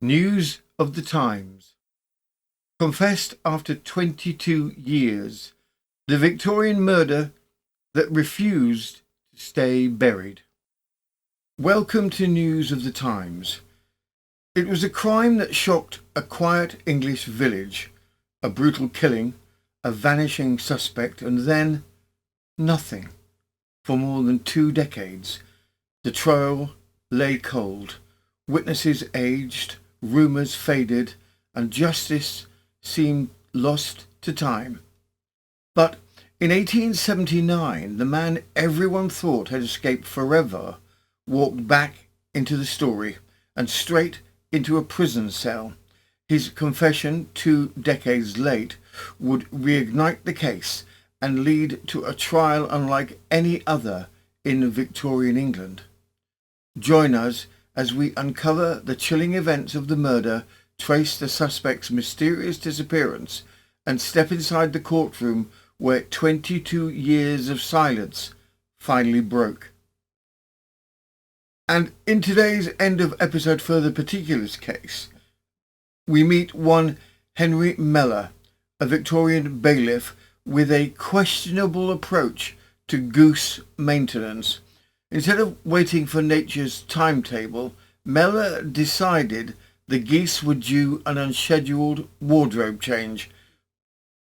News of the Times. Confessed after 22 years. The Victorian murder that refused to stay buried. Welcome to News of the Times. It was a crime that shocked a quiet English village, a brutal killing, a vanishing suspect, and then nothing. For more than 2 decades, the trail lay cold, witnesses aged, rumours faded, and justice seemed lost to time. But in 1879, the man everyone thought had escaped forever walked back into the story and straight into a prison cell. His confession, 2 decades late, would reignite the case and lead to a trial unlike any other in Victorian England. Join us as we uncover the chilling events of the murder, trace the suspect's mysterious disappearance, and step inside the courtroom where 22 years of silence finally broke. And in today's end of episode Further Particulars case, we meet one Henry Mellor, a Victorian bailiff with a questionable approach to goose maintenance. Instead of waiting for nature's timetable, Mellor decided the geese were due an unscheduled wardrobe change,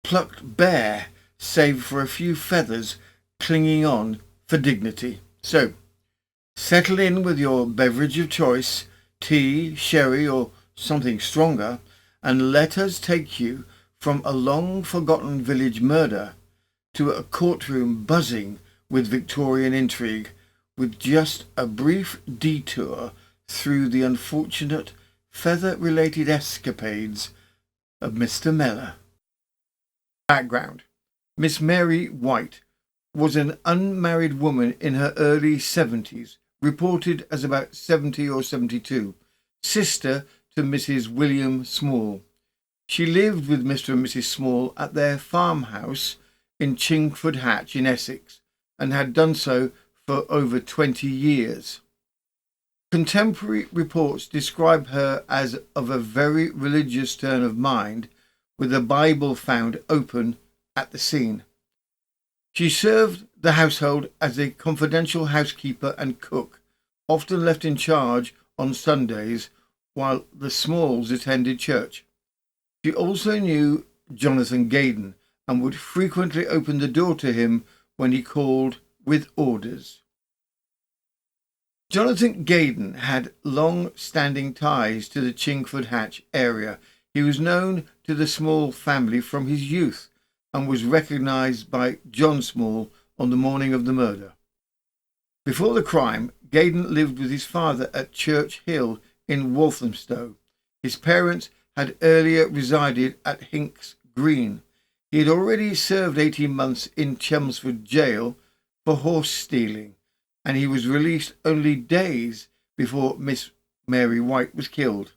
plucked bare save for a few feathers clinging on for dignity. So, settle in with your beverage of choice, tea, sherry or something stronger, and let us take you from a long-forgotten village murder to a courtroom buzzing with Victorian intrigue, with just a brief detour through the unfortunate feather-related escapades of Mr. Mellor. Background. Miss Mary White was an unmarried woman in her early 70s, reported as about 70 or 72, sister to Mrs. William Small. She lived with Mr. and Mrs. Small at their farmhouse in Chingford Hatch in Essex, and had done so for over 20 years. Contemporary reports describe her as of a very religious turn of mind, with a Bible found open at the scene. She served the household as a confidential housekeeper and cook, often left in charge on Sundays while the Smalls attended church. She also knew Jonathan Gaydon and would frequently open the door to him when he called with orders. Jonathan Gaydon had long-standing ties to the Chingford Hatch area. He was known to the Small family from his youth and was recognised by John Small on the morning of the murder. Before the crime, Gaydon lived with his father at Church Hill in Walthamstow. His parents had earlier resided at Hinks Green. He had already served 18 months in Chelmsford jail for horse stealing, and he was released only days before Miss Mary White was killed.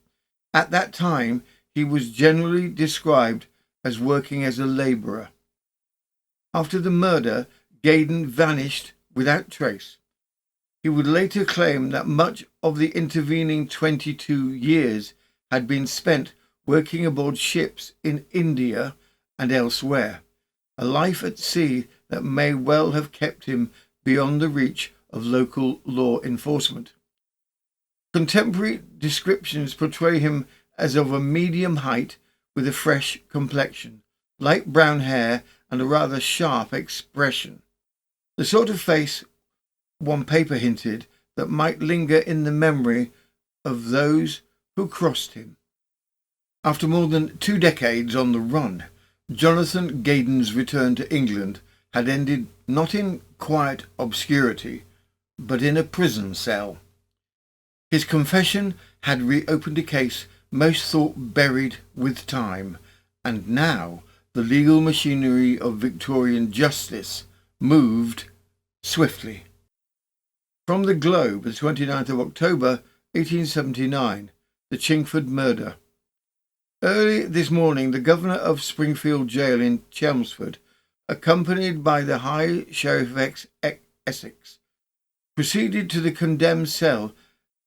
At that time, he was generally described as working as a labourer. After the murder, Gaydon vanished without trace. He would later claim that much of the intervening 22 years had been spent working aboard ships in India and elsewhere, a life at sea that may well have kept him beyond the reach of local law enforcement. Contemporary descriptions portray him as of a medium height with a fresh complexion, light brown hair and a rather sharp expression. The sort of face, one paper hinted, that might linger in the memory of those who crossed him. After more than 2 decades on the run, Jonathan Gaydon's return to England had ended not in quiet obscurity, but in a prison cell. His confession had reopened a case most thought buried with time, and now the legal machinery of Victorian justice moved swiftly. From the Globe, the 29th of October, 1879, the Chingford murder. Early this morning, the governor of Springfield Jail in Chelmsford, accompanied by the High Sheriff of Essex, proceeded to the condemned cell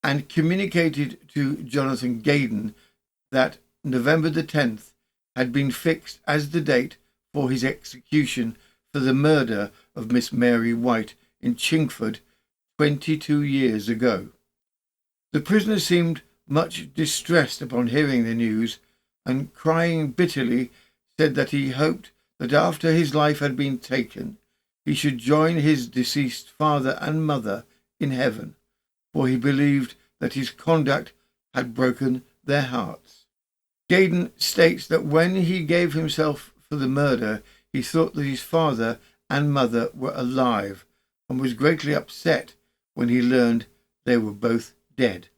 and communicated to Jonathan Gaydon that November the 10th had been fixed as the date for his execution for the murder of Miss Mary White in Chingford 22 years ago. The prisoner seemed much distressed upon hearing the news, and crying bitterly said that he hoped that after his life had been taken he should join his deceased father and mother in heaven, for he believed that his conduct had broken their hearts. Gaydon states that when he gave himself for the murder, he thought that his father and mother were alive, and was greatly upset when he learned they were both dead.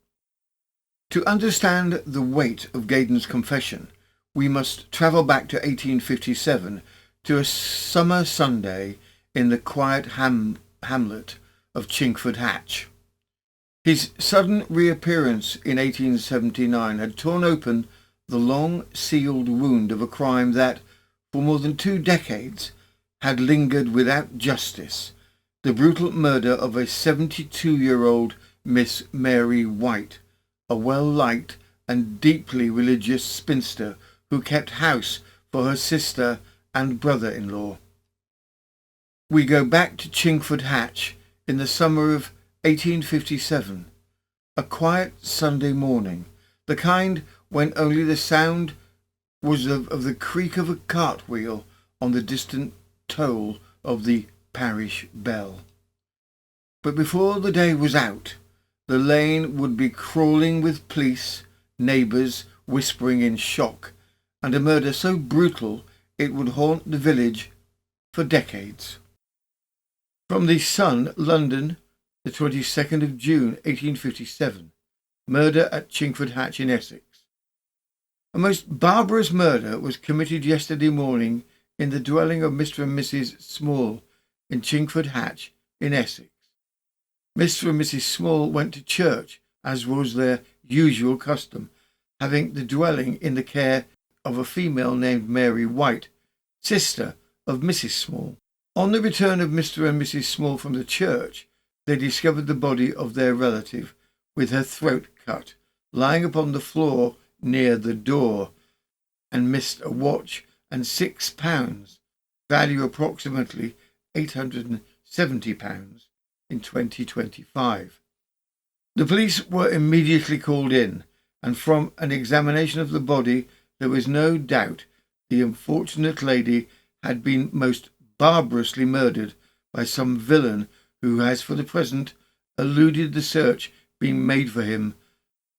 To understand the weight of Gaydon's confession, we must travel back to 1857 to a summer Sunday in the quiet hamlet of Chingford Hatch. His sudden reappearance in 1879 had torn open the long-sealed wound of a crime that, for more than 2 decades, had lingered without justice, the brutal murder of a 72-year-old Miss Mary White, a well-liked and deeply religious spinster who kept house for her sister and brother-in-law. We go back to Chingford Hatch in the summer of 1857, a quiet Sunday morning, the kind when only the sound was of the creak of a cartwheel on the distant toll of the parish bell. But before the day was out, the lane would be crawling with police, neighbours whispering in shock, and a murder so brutal it would haunt the village for decades. From the Sun, London, the 22nd of June, 1857. Murder at Chingford Hatch in Essex. A most barbarous murder was committed yesterday morning in the dwelling of Mr. and Mrs. Small in Chingford Hatch in Essex. Mr. and Mrs. Small went to church, as was their usual custom, having the dwelling in the care of a female named Mary White, sister of Mrs. Small. On the return of Mr. and Mrs. Small from the church, they discovered the body of their relative, with her throat cut, lying upon the floor near the door, and missed a watch and £6, value approximately £870 in 2025. The police were immediately called in, and from an examination of the body there was no doubt the unfortunate lady had been most barbarously murdered by some villain who has for the present eluded the search being made for him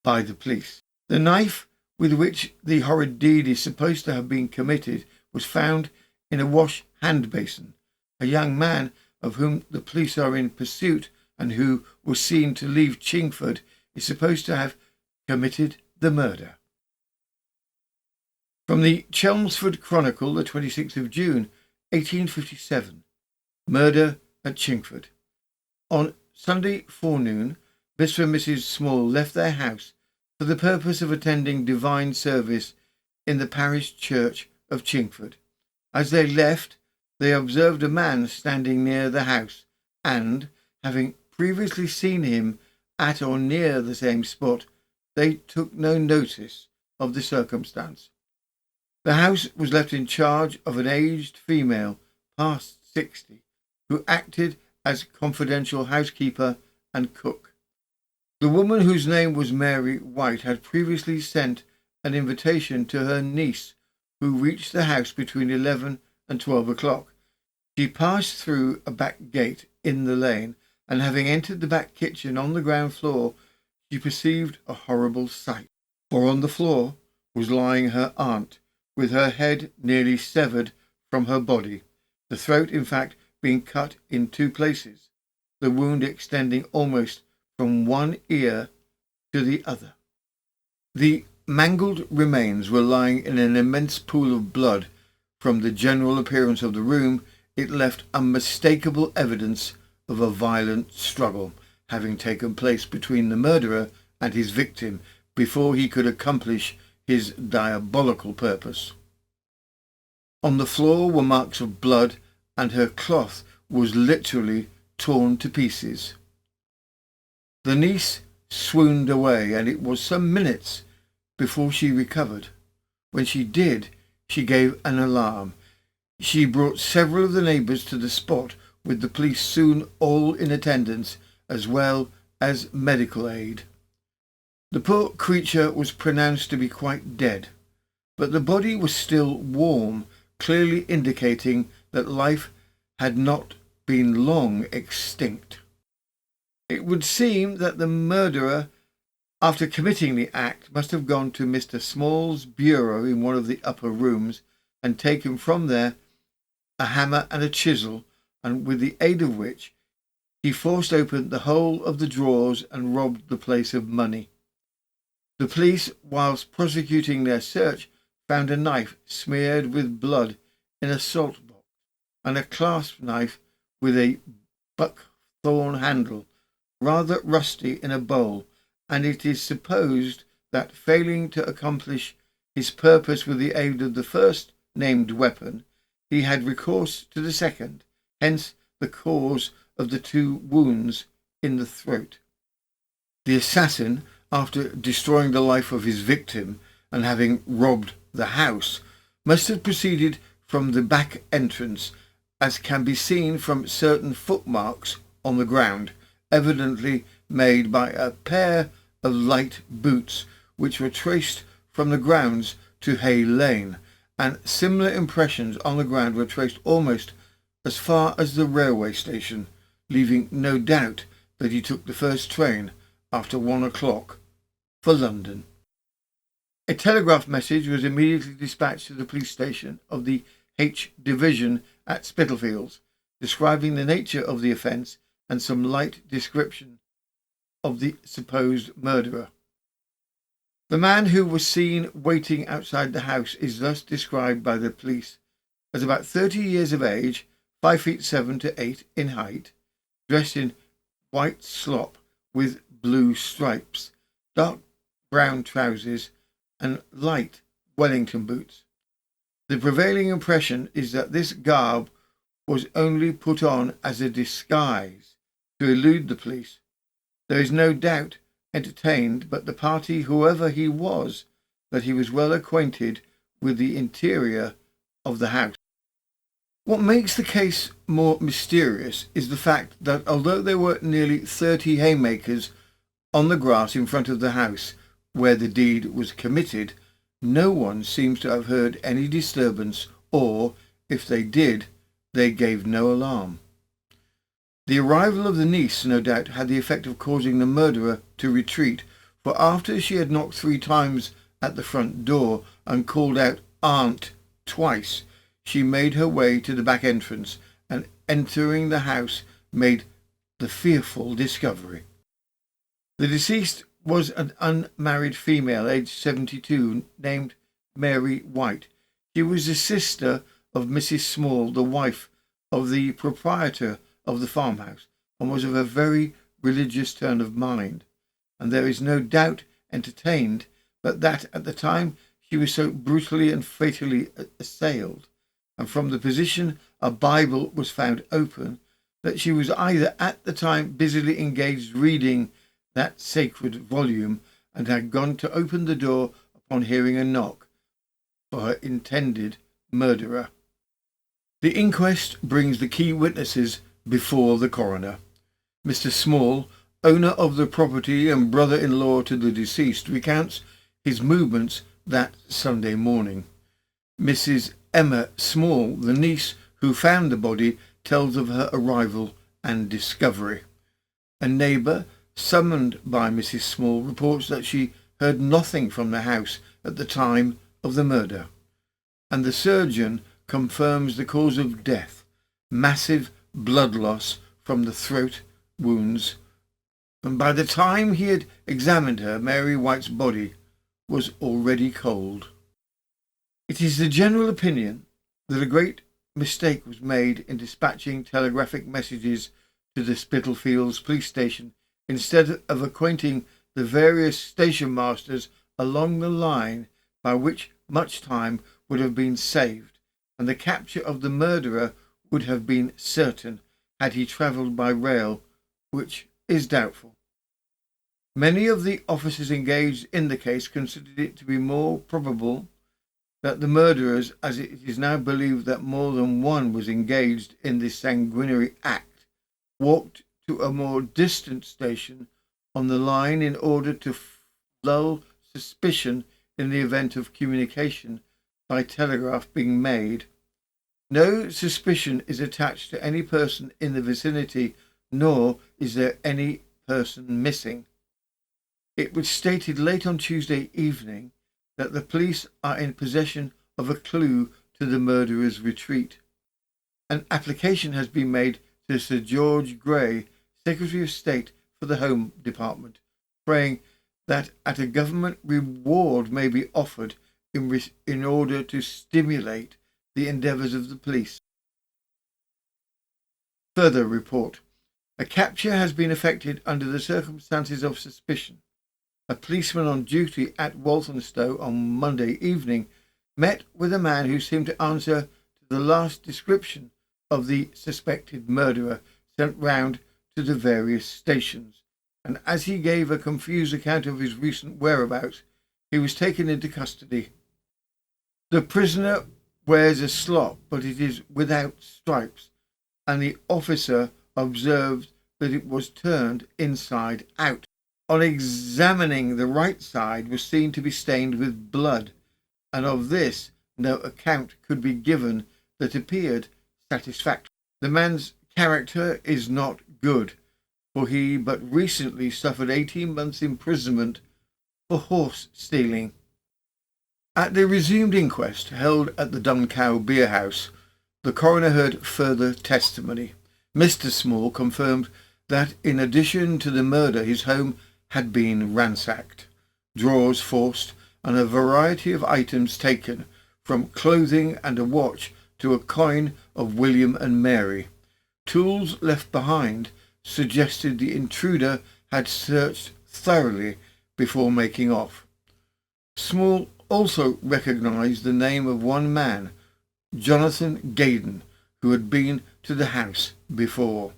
by the police. The knife with which the horrid deed is supposed to have been committed was found in a wash hand basin. A young man of whom the police are in pursuit and who was seen to leave Chingford is supposed to have committed the murder. From the Chelmsford Chronicle, the 26th of June, 1857. Murder at Chingford. On Sunday forenoon, Mr. and Mrs. Small left their house for the purpose of attending divine service in the parish church of Chingford. As they left, they observed a man standing near the house, and, having previously seen him at or near the same spot, they took no notice of the circumstance. The house was left in charge of an aged female, past 60, who acted as confidential housekeeper and cook. The woman, whose name was Mary White, had previously sent an invitation to her niece, who reached the house between 11 and 12 o'clock. She passed through a back gate in the lane, and having entered the back kitchen on the ground floor, she perceived a horrible sight. For on the floor was lying her aunt, with her head nearly severed from her body, the throat, in fact, being cut in 2 places, the wound extending almost from one ear to the other. The mangled remains were lying in an immense pool of blood. From the general appearance of the room, it left unmistakable evidence of a violent struggle having taken place between the murderer and his victim before he could accomplish his diabolical purpose. On the floor were marks of blood, and her cloth was literally torn to pieces. The niece swooned away, and it was some minutes before she recovered. When she did, she gave an alarm. She brought several of the neighbours to the spot, with the police soon all in attendance, as well as medical aid. The poor creature was pronounced to be quite dead, but the body was still warm, clearly indicating that life had not been long extinct. It would seem that the murderer, after committing the act, must have gone to Mr. Small's bureau in one of the upper rooms and taken from there a hammer and a chisel, and with the aid of which he forced open the whole of the drawers and robbed the place of money. The police, whilst prosecuting their search, found a knife smeared with blood in a salt box, and a clasp knife with a buckthorn handle, rather rusty, in a bowl, and it is supposed that, failing to accomplish his purpose with the aid of the first named weapon, he had recourse to the second, hence the cause of the 2 wounds in the throat. The assassin, after destroying the life of his victim and having robbed the house, must have proceeded from the back entrance, as can be seen from certain footmarks on the ground, evidently made by a pair of light boots, which were traced from the grounds to Hay Lane, and similar impressions on the ground were traced almost as far as the railway station, leaving no doubt that he took the first train after 1 o'clock for London. A telegraph message was immediately dispatched to the police station of the H Division at Spitalfields, describing the nature of the offence and some light description of the supposed murderer. The man who was seen waiting outside the house is thus described by the police as about 30 years of age, 5 feet 7 to 8 in height, dressed in white slop with blue stripes, dark brown trousers and light Wellington boots. The prevailing impression is that this garb was only put on as a disguise to elude the police. There is no doubt entertained but the party, whoever he was, that he was well acquainted with the interior of the house. What makes the case more mysterious is the fact that although there were nearly 30 haymakers on the grass in front of the house where the deed was committed, no one seems to have heard any disturbance, or, if they did, they gave no alarm. The arrival of the niece no doubt had the effect of causing the murderer to retreat, for after she had knocked 3 times at the front door and called out "Aunt" twice, she made her way to the back entrance and, entering the house, made the fearful discovery. The deceased was an unmarried female, aged 72, named Mary White. She was the sister of Mrs. Small, the wife of the proprietor of the farmhouse, and was of a very religious turn of mind, and there is no doubt entertained but that at the time she was so brutally and fatally assailed, and from the position a Bible was found open, that she was either at the time busily engaged reading that sacred volume and had gone to open the door upon hearing a knock for her intended murderer. The inquest brings the key witnesses before the coroner. Mr. Small, owner of the property and brother-in-law to the deceased, recounts his movements that Sunday morning. Mrs. Emma Small, the niece who found the body, tells of her arrival and discovery. A neighbour, summoned by Mrs. Small, reports that she heard nothing from the house at the time of the murder, and the surgeon confirms the cause of death, massive blood loss from the throat wounds, and by the time he had examined her, Mary White's body was already cold. It is the general opinion that a great mistake was made in dispatching telegraphic messages to the Spitalfields police station instead of acquainting the various station masters along the line, by which much time would have been saved, and the capture of the murderer would have been certain had he travelled by rail, which is doubtful. Many of the officers engaged in the case considered it to be more probable that the murderers, as it is now believed that more than one was engaged in this sanguinary act, walked to a more distant station on the line in order to lull suspicion in the event of communication by telegraph being made. No suspicion is attached to any person in the vicinity, nor is there any person missing. It was stated late on Tuesday evening that the police are in possession of a clue to the murderer's retreat. An application has been made to Sir George Grey, Secretary of State for the Home Department, praying that a government reward may be offered in order to stimulate the endeavours of the police. Further report. A capture has been effected under the circumstances of suspicion. A policeman on duty at Walthamstow on Monday evening met with a man who seemed to answer to the last description of the suspected murderer sent round to the various stations, and as he gave a confused account of his recent whereabouts, he was taken into custody. The prisoner wears a slop, but it is without stripes, and the officer observed that it was turned inside out. On examining, the right side was seen to be stained with blood, and of this no account could be given that appeared satisfactory. The man's character is not good, for he but recently suffered 18 months' imprisonment for horse stealing. At the resumed inquest held at the Dun Cow Beer House, the coroner heard further testimony. Mr. Small confirmed that in addition to the murder, his home had been ransacked, drawers forced, and a variety of items taken, from clothing and a watch to a coin of William and Mary. Tools left behind suggested the intruder had searched thoroughly before making off. Small also recognised the name of one man, Jonathan Gaydon, who had been to the house before.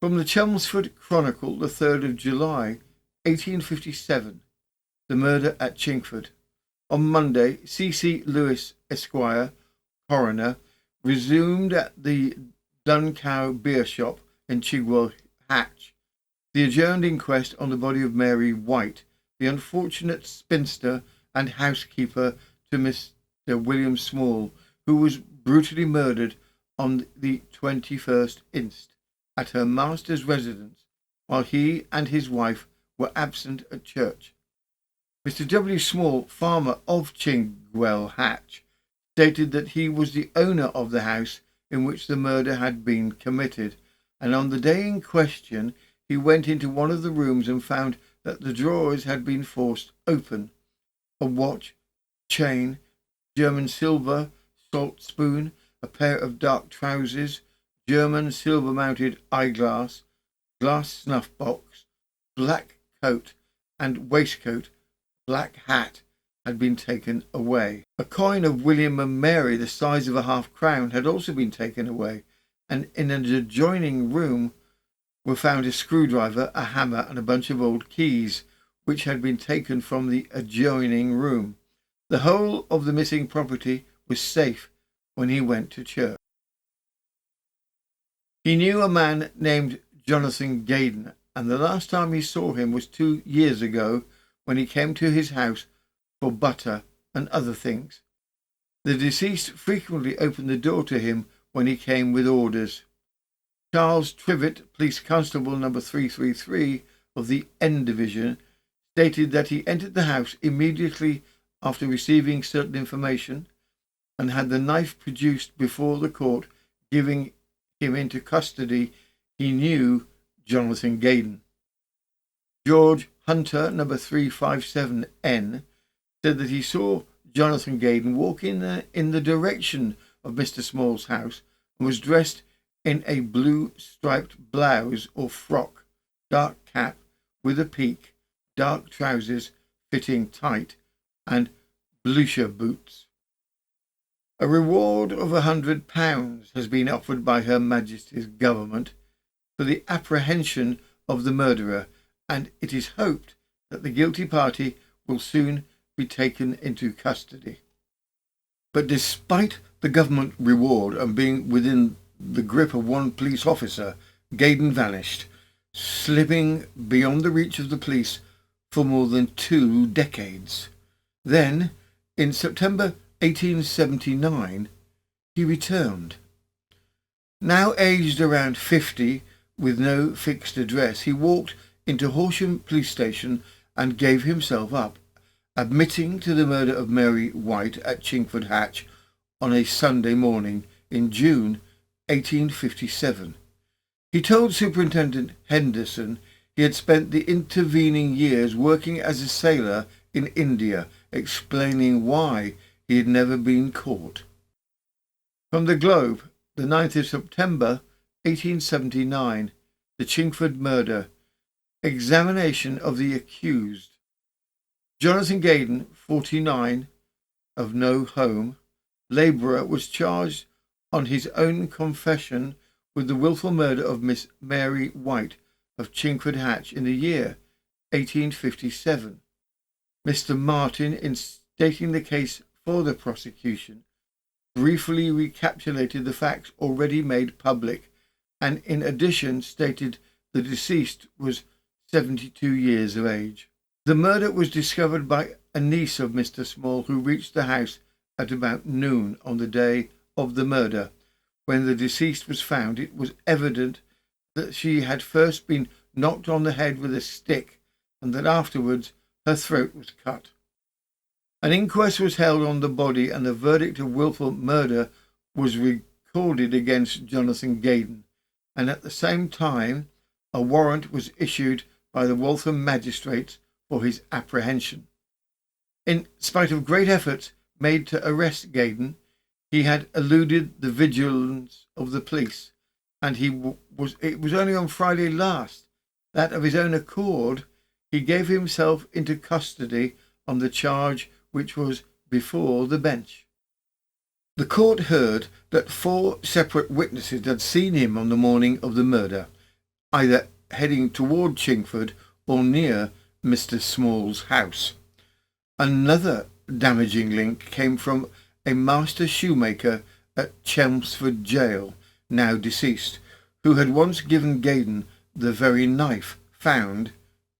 From the Chelmsford Chronicle, the 3rd of July, 1857, the murder at Chingford. On Monday, C.C. Lewis, Esquire, coroner, resumed at the Dun Cow Beer Shop in Chigwell Hatch the adjourned inquest on the body of Mary White, the unfortunate spinster and housekeeper to Mr. William Small, who was brutally murdered on the 21st inst. At her master's residence, while he and his wife were absent at church. Mr. W. Small, farmer of Chigwell Hatch, stated that he was the owner of the house in which the murder had been committed, and on the day in question he went into one of the rooms and found that the drawers had been forced open. A watch, chain, German silver, salt spoon, a pair of dark trousers, German silver-mounted eyeglass, glass snuff-box, black coat and waistcoat, black hat had been taken away. A coin of William and Mary the size of a half-crown had also been taken away, and in an adjoining room were found a screwdriver, a hammer and a bunch of old keys, which had been taken from the adjoining room. The whole of the missing property was safe when he went to church. He knew a man named Jonathan Gaydon, and the last time he saw him was 2 years ago, when he came to his house for butter and other things. The deceased frequently opened the door to him when he came with orders. Charles Trivett, Police Constable No. 333 of the N Division, stated that he entered the house immediately after receiving certain information and had the knife produced before the court, giving him into custody. He knew Jonathan Gaydon. George Hunter, No. 357N, said that he saw Jonathan Gaydon walk in the direction of Mr. Small's house and was dressed in a blue striped blouse or frock, dark cap with a peak, dark trousers fitting tight, and blucher boots. A reward of £100 has been offered by Her Majesty's Government for the apprehension of the murderer, and it is hoped that the guilty party will soon be taken into custody. But despite the government reward and being within the grip of one police officer, Gaydon vanished, slipping beyond the reach of the police for more than 2 decades. Then, in September 1879, he returned. Now aged around 50, with no fixed address, he walked into Horsham Police Station and gave himself up, admitting to the murder of Mary White at Chingford Hatch on a Sunday morning in June 1857. He told Superintendent Henderson he had spent the intervening years working as a sailor in India, explaining why he had never been caught. From the Globe, the 9th of September 1879, the Chingford murder. Examination of the accused. Jonathan Gaydon, 49, of No Home, labourer, was charged on his own confession with the wilful murder of Miss Mary White of Chingford Hatch in the year 1857. Mr. Martin, in stating the case for the prosecution, briefly recapitulated the facts already made public, and in addition stated the deceased was 72 years of age. The murder was discovered by a niece of Mr. Small, who reached the house at about noon on the day of the murder. When the deceased was found, it was evident that she had first been knocked on the head with a stick and that afterwards her throat was cut. An inquest was held on the body and the verdict of wilful murder was recorded against Jonathan Gaydon, and at the same time a warrant was issued by the Waltham magistrates for his apprehension. In spite of great efforts made to arrest Gaydon, he had eluded the vigilance of the police, and it was only on Friday last that of his own accord he gave himself into custody on the charge which was before the bench. The court heard that 4 separate witnesses had seen him on the morning of the murder, either heading toward Chingford or near Mr. Small's house. Another damaging link came from a master shoemaker at Chelmsford Jail, now deceased, who had once given Gaydon the very knife found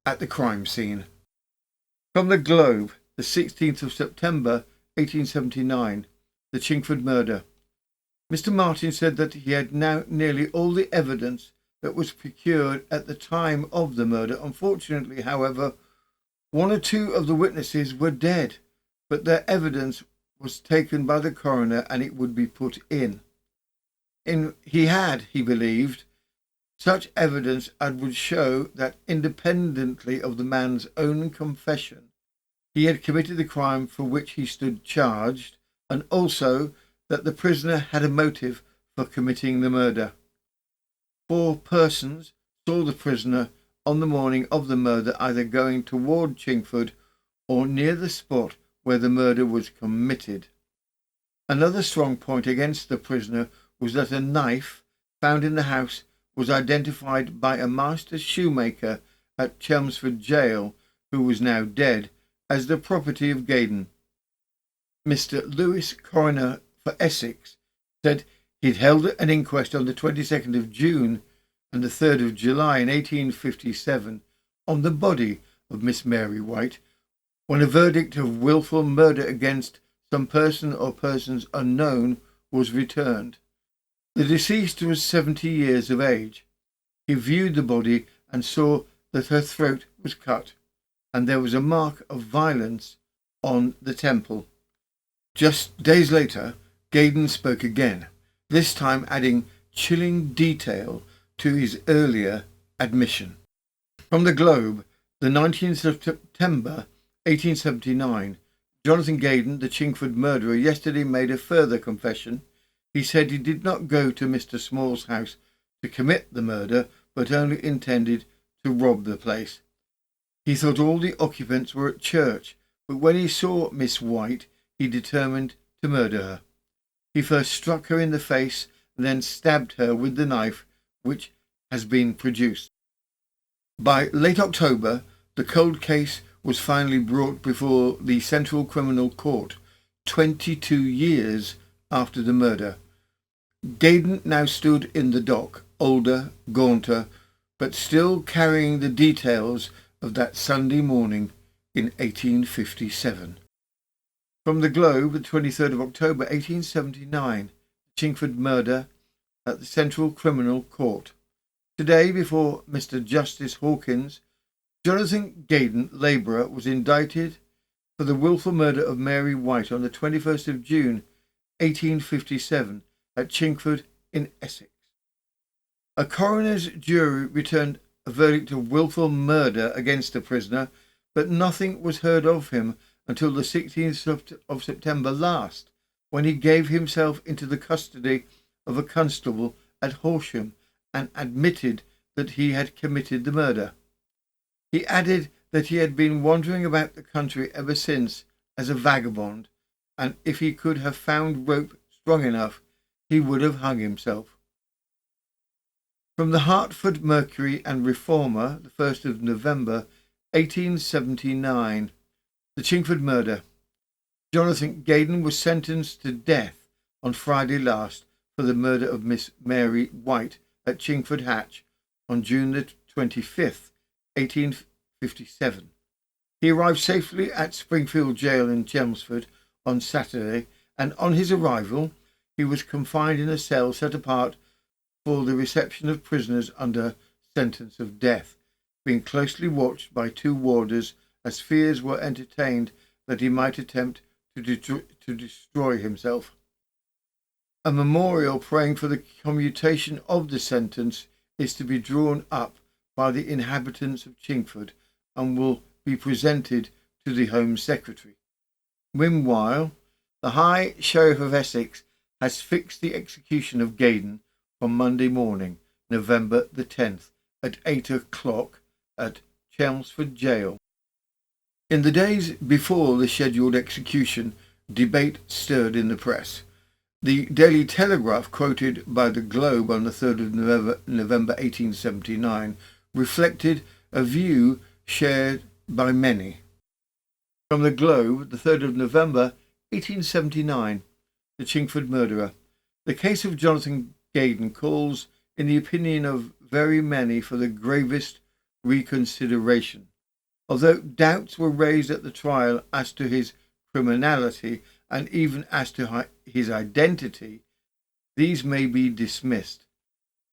at the crime scene. From the Globe, the 16th of September 1879, the Chingford murder. Mr. Martin said that he had now nearly all the evidence that was procured at the time of the murder. Unfortunately, however, 1 or 2 of the witnesses were dead, but their evidence was taken by the coroner and it would be put in. He believed, such evidence as would show that independently of the man's own confession, he had committed the crime for which he stood charged, and also that the prisoner had a motive for committing the murder. 4 persons saw the prisoner on the morning of the murder either going toward Chingford or near the spot where the murder was committed. Another strong point against the prisoner was that a knife found in the house was identified by a master shoemaker at Chelmsford Jail, who was now dead, as the property of Gaydon. Mr. Lewis, coroner for Essex, said he'd held an inquest on the 22nd of June and the 3rd of July in 1857 on the body of Miss Mary White, when a verdict of wilful murder against some person or persons unknown was returned. The deceased was 70 years of age. He viewed the body and saw that her throat was cut, and there was a mark of violence on the temple. Just days later, Gaydon spoke again, this time adding chilling detail to his earlier admission. From the Globe, the 19th of September 1879, Jonathan Gaydon, the Chingford murderer, yesterday made a further confession. He said he did not go to Mr. Small's house to commit the murder, but only intended to rob the place. He thought all the occupants were at church, but when he saw Miss White, he determined to murder her. He first struck her in the face and then stabbed her with the knife which has been produced. By late October, the cold case was finally brought before the Central Criminal Court, 22 years after the murder. Gaydon now stood in the dock, older, gaunter, but still carrying the details of that Sunday morning in 1857. From the Globe, the 23rd of October 1879, Chingford murder at the Central Criminal Court. Today, before Mr. Justice Hawkins, Jonathan Gaydon, labourer, was indicted for the wilful murder of Mary White on the 21st of June 1857 at Chingford in Essex. A coroner's jury returned a verdict of wilful murder against the prisoner, but nothing was heard of him until the 16th of September last, when he gave himself into the custody of a constable at Horsham and admitted that he had committed the murder. He added that he had been wandering about the country ever since as a vagabond, and if he could have found rope strong enough, he would have hung himself. From the Hartford Mercury and Reformer, the 1st of November 1879, the Chingford murder. Jonathan Gaydon was sentenced to death on Friday last for the murder of Miss Mary White at Chingford Hatch on June the 25th, 1857. He arrived safely at Springfield Jail in Chelmsford on Saturday, and on his arrival he was confined in a cell set apart for the reception of prisoners under sentence of death, being closely watched by 2 warders, as fears were entertained that he might attempt to destroy himself. A memorial praying for the commutation of the sentence is to be drawn up by the inhabitants of Chingford and will be presented to the Home Secretary. Meanwhile, the High Sheriff of Essex has fixed the execution of Gaydon for Monday morning, November the 10th, at 8 o'clock at Chelmsford Jail. In the days before the scheduled execution, debate stirred in the press. The Daily Telegraph, quoted by the Globe on the 3rd of November 1879, reflected a view shared by many. From the Globe, the 3rd of November 1879, the Chingford murderer. The case of Jonathan Gaydon calls, in the opinion of very many, for the gravest reconsideration. Although doubts were raised at the trial as to his criminality and even as to his identity, these may be dismissed.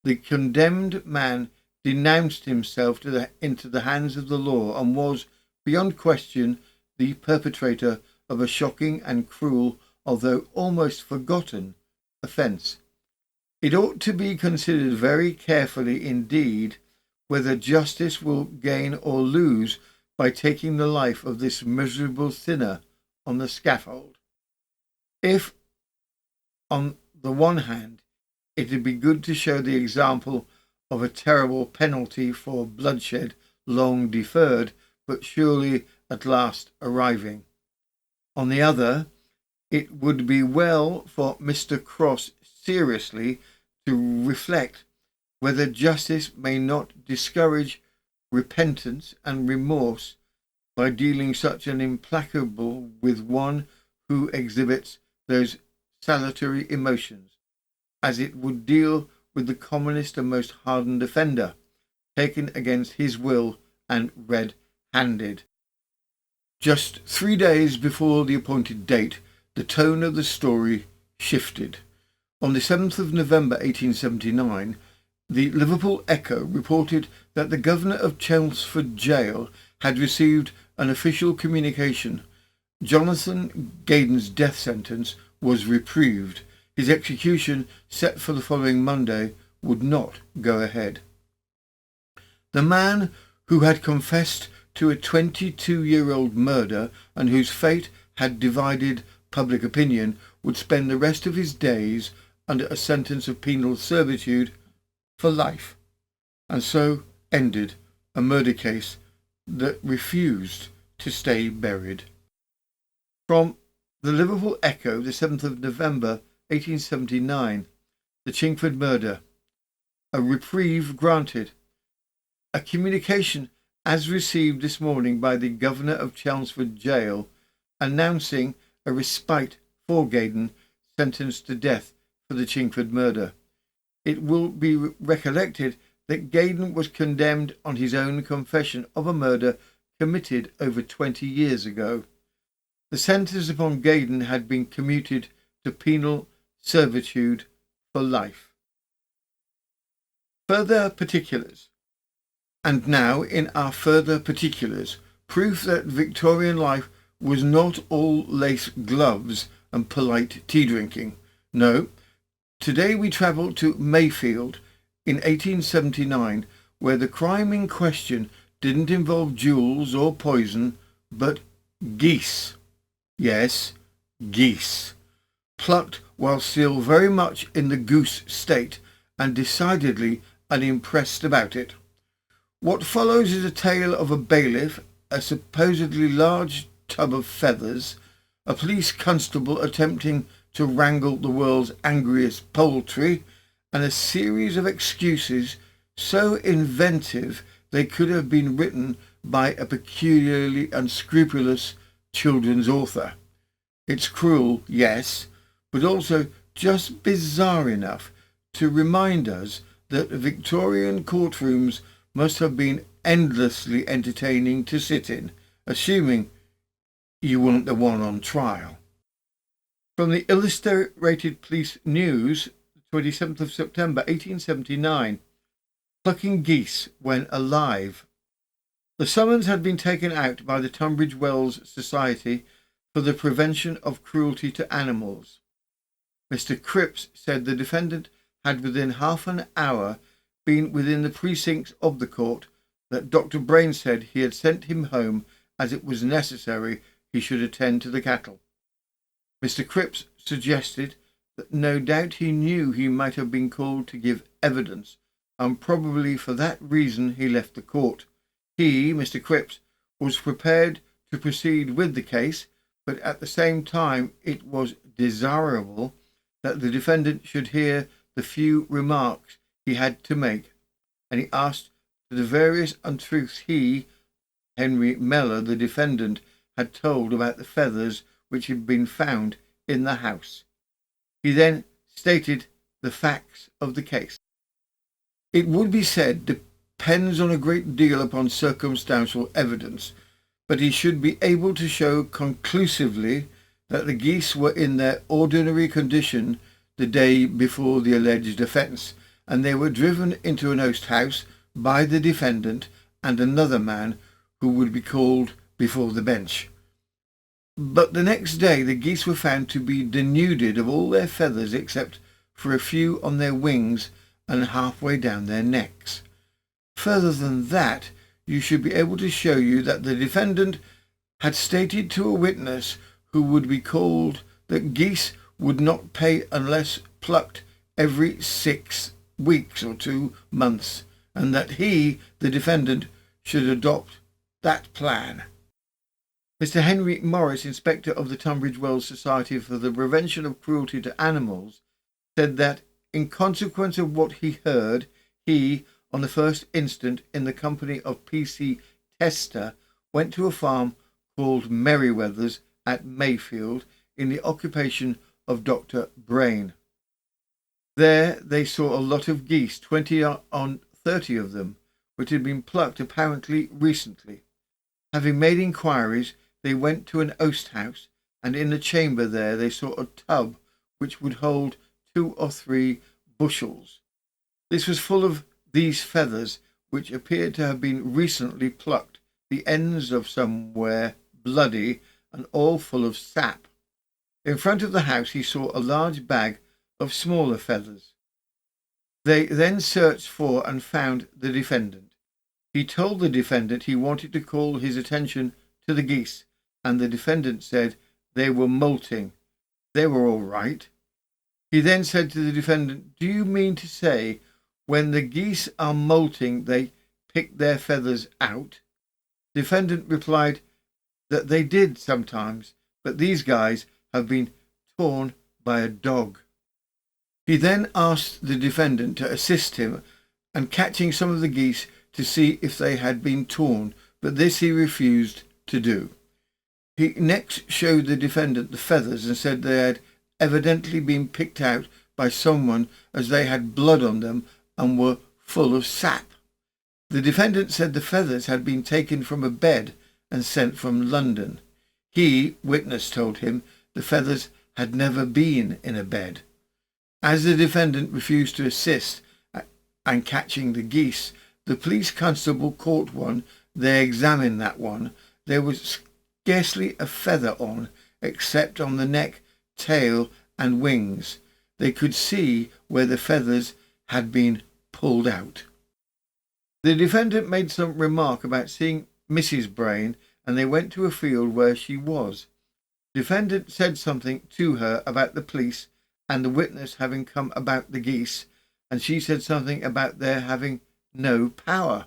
The condemned man denounced himself into the hands of the law and was, beyond question, the perpetrator of a shocking and cruel, although almost forgotten, offence. It ought to be considered very carefully indeed whether justice will gain or lose by taking the life of this miserable sinner on the scaffold. If, on the one hand, it would be good to show the example of a terrible penalty for bloodshed long deferred, but surely at last arriving. On the other, it would be well for Mr. Cross seriously to reflect whether justice may not discourage repentance and remorse by dealing such an implacable with one who exhibits those salutary emotions, as it would deal with the commonest and most hardened offender, taken against his will and red-handed. Just 3 days before the appointed date, the tone of the story shifted. On the 7th of November 1879, the Liverpool Echo reported that the governor of Chelmsford Jail had received an official communication. Jonathan Gaydon's death sentence was reprieved. His execution, set for the following Monday, would not go ahead. The man who had confessed to a 22-year-old murder and whose fate had divided public opinion would spend the rest of his days under a sentence of penal servitude for life, and so ended a murder case that refused to stay buried. From the Liverpool Echo, the 7th of November 1879, the Chingford murder. A reprieve granted. A communication as received this morning by the Governor of Chelmsford Jail announcing a respite for Gaydon, sentenced to death for the Chingford murder. It will be recollected that Gaydon was condemned on his own confession of a murder committed over 20 years ago. The sentence upon Gaydon had been commuted to penal servitude for life. Further particulars. And now, in our further particulars, proof that Victorian life was not all lace gloves and polite tea drinking. No, today we travel to Mayfield in 1879, where the crime in question didn't involve jewels or poison, but geese. Yes, geese. Plucked while still very much in the goose state and decidedly unimpressed about it. What follows is a tale of a bailiff, a supposedly large tub of feathers, a police constable attempting to wrangle the world's angriest poultry, and a series of excuses so inventive they could have been written by a peculiarly unscrupulous children's author. It's cruel, yes, but also just bizarre enough to remind us that Victorian courtrooms must have been endlessly entertaining to sit in, assuming you weren't the one on trial. From the Illustrated Police News, 27th of September 1879, plucking geese when alive. The summons had been taken out by the Tunbridge Wells Society for the Prevention of Cruelty to Animals. Mr. Cripps said the defendant had within half an hour been within the precincts of the court, that Dr. Brain said he had sent him home as it was necessary he should attend to the cattle. Mr. Cripps suggested that no doubt he knew he might have been called to give evidence, and probably for that reason he left the court. He, Mr. Cripps, was prepared to proceed with the case, but at the same time it was desirable that the defendant should hear the few remarks he had to make, and he asked for the various untruths he, Henry Mellor, the defendant, had told about the feathers which had been found in the house. He then stated the facts of the case. It would be said depends on a great deal upon circumstantial evidence, but he should be able to show conclusively that the geese were in their ordinary condition the day before the alleged offence, and they were driven into an oast house by the defendant and another man who would be called before the bench. But the next day the geese were found to be denuded of all their feathers except for a few on their wings and halfway down their necks. Further than that, you should be able to show you that the defendant had stated to a witness who would be called that geese would not pay unless plucked every 6 weeks or 2 months, and that he, the defendant, should adopt that plan. Mr. Henry Morris, inspector of the Tunbridge Wells Society for the Prevention of Cruelty to Animals, said that in consequence of what he heard, he, on the first instant, in the company of P.C. Tester, went to a farm called Merryweather's at Mayfield in the occupation of Dr. Brain. There they saw a lot of geese, 20 on 30 of them, which had been plucked apparently recently. Having made inquiries, they went to an oast house, and in the chamber there they saw a tub which would hold 2 or 3 bushels. This was full of these feathers, which appeared to have been recently plucked, the ends of some were bloody and all full of sap. In front of the house he saw a large bag of smaller feathers. They then searched for and found the defendant. He told the defendant he wanted to call his attention to the geese, and the defendant said they were molting. They were all right. He then said to the defendant, "Do you mean to say when the geese are molting they pick their feathers out?" The defendant replied that they did sometimes, but these guys have been torn by a dog. He then asked the defendant to assist him, and catching some of the geese, to see if they had been torn, but this he refused to do. He next showed the defendant the feathers and said they had evidently been picked out by someone as they had blood on them and were full of sap. The defendant said the feathers had been taken from a bed and sent from London. He, witness, told him the feathers had never been in a bed. As the defendant refused to assist in catching the geese, the police constable caught one. They examined that one. There was scarcely a feather on, except on the neck, tail and wings. They could see where the feathers had been pulled out. The defendant made some remark about seeing Mrs. Brain, and they went to a field where she was. The defendant said something to her about the police and the witness having come about the geese, and she said something about their having no power.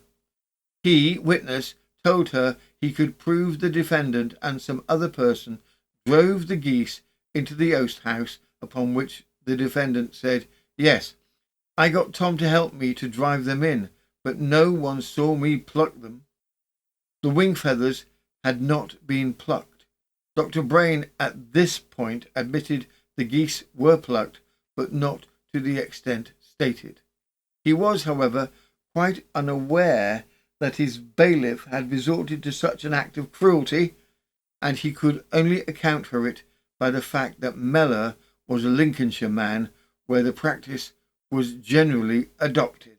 He, witness, told her he could prove the defendant and some other person drove the geese into the oast house, upon which the defendant said, "Yes, I got Tom to help me to drive them in, but no one saw me pluck them." The wing feathers had not been plucked. Dr. Brain at this point admitted the geese were plucked, but not to the extent stated. He was, however, quite unaware that his bailiff had resorted to such an act of cruelty, and he could only account for it by the fact that Mellor was a Lincolnshire man, where the practice was generally adopted.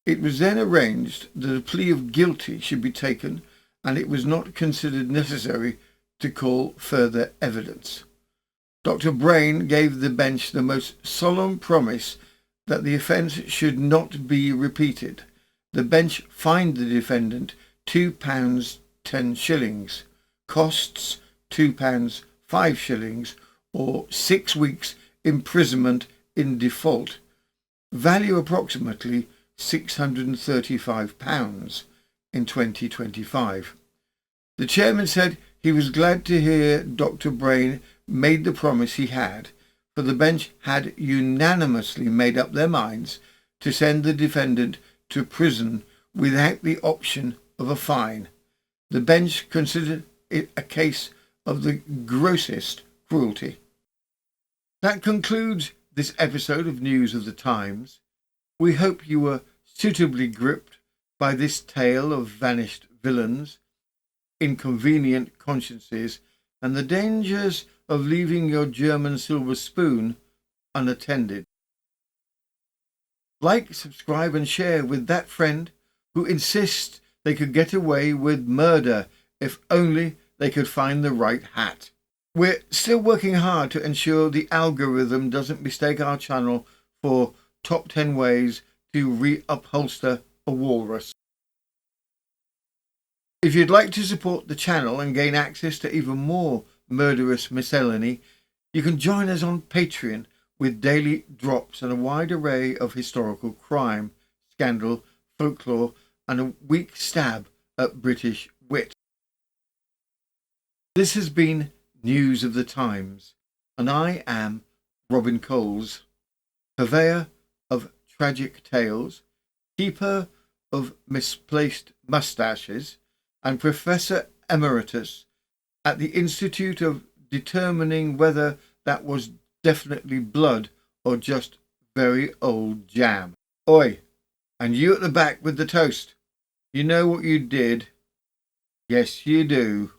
It was then arranged that a plea of guilty should be taken, and it was not considered necessary to call further evidence. Dr. Brain gave the bench the most solemn promise that the offence should not be repeated. The bench fined the defendant £2 10s, costs £2 5s, or 6 weeks imprisonment in default, value approximately £635 in 2025. The chairman said he was glad to hear Dr. Brain made the promise he had, for the bench had unanimously made up their minds to send the defendant to prison without the option of a fine. The bench considered it a case of the grossest cruelty. That concludes this episode of News of the Times. We hope you were suitably gripped by this tale of vanished villains, inconvenient consciences, and the dangers of leaving your German silver spoon unattended. Like, subscribe and share with that friend who insists they could get away with murder if only they could find the right hat. We're still working hard to ensure the algorithm doesn't mistake our channel for top 10 ways to reupholster a walrus. If you'd like to support the channel and gain access to even more murderous miscellany, you can join us on Patreon with daily drops and a wide array of historical crime, scandal, folklore, and a weak stab at British wit. This has been News of the Times, and I am Robin Coles, purveyor of tragic tales, keeper of misplaced moustaches, and Professor Emeritus at the Institute of determining whether that was definitely blood or just very old jam. Oi, and you at the back with the toast. You know what you did? Yes, you do.